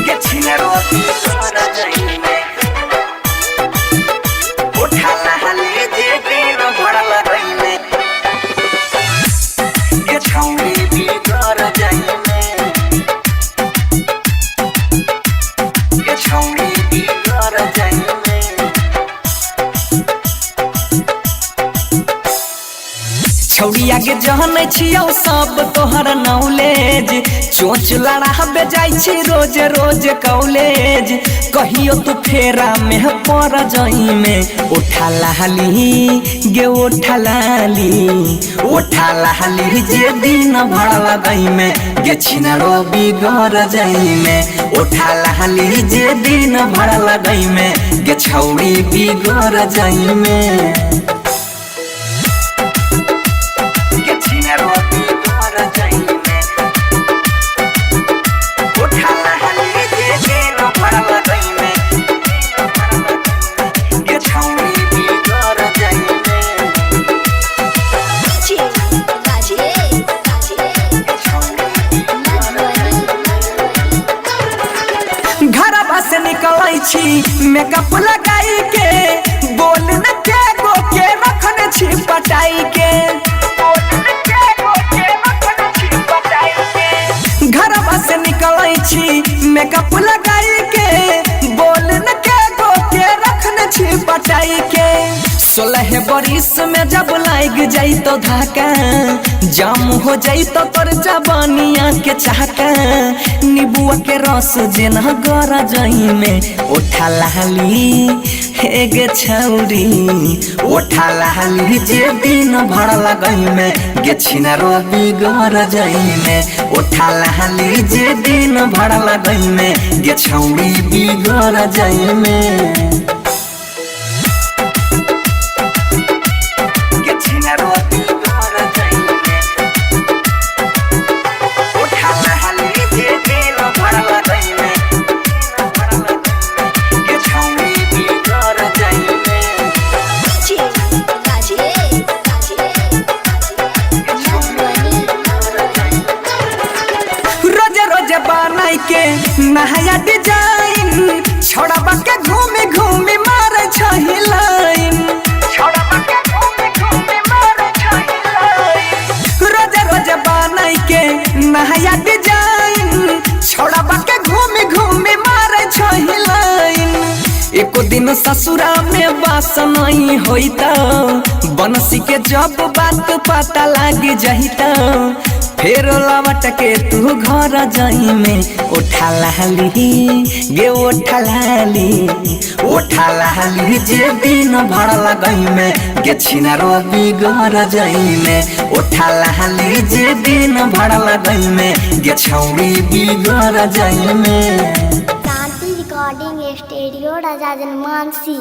के छिनरो बिगर जाई में उठाला हाली जे दिन भरला रही में के छौरी बिगर जाई में के छौरी बिगर जाई में छौड़िया के जहन छियौ सब तोहर नॉलेज चोच लड़ाबे जाइ छी रोज रोज कॉलेज कहियो तू फेरा में पर जाई में उठा लाली गे उठा लाली जे दिन भरला गई में गे छिनरो बिगर जाई में उठा लाली जे दिन भरला गई में गे छौड़ी बिगर जाई में से निकलै छी मेकअप लगाई के बोल न के गो के रखने छी पटाई के घरवा से निकलै छी मेकअप लगाई के बोल न के गो के रखने छी पटाई के 16 बरिस में जब लाग जाई तो धाका जाम हो जाई तो तोर जवानिया के चाहका नीबुआ के रस जेना गरा जाई में उठा लाली हे गे छौरी उठा लाली जे दिन भरला गई में गे छिनरो बिगर जाई में उठा लाली जे दिन भरला गई में गे छौरी बिगर जाई में बनाई के नया डिजाइन छोड़बा के घूमे घूमे मारे छही लाइन रोज रोज बनाई के नया डिजाइन छोड़बा के घूमे घूमे मारे छही लाइन एको दिन ससुरा में बास नहीं होइता बनसी के जब बात पता लाग जाइता फेर लवट के तू घर जाई में उठा लाली गे उठा लाली जे दिन भरला गई में गे छिनरो बिगर जाई में उठा लाली जे दिन भरला गई में गे छौड़ी बिगर जाई में शांति रिकॉर्डिंग स्टूडियो राजा जनमानसी।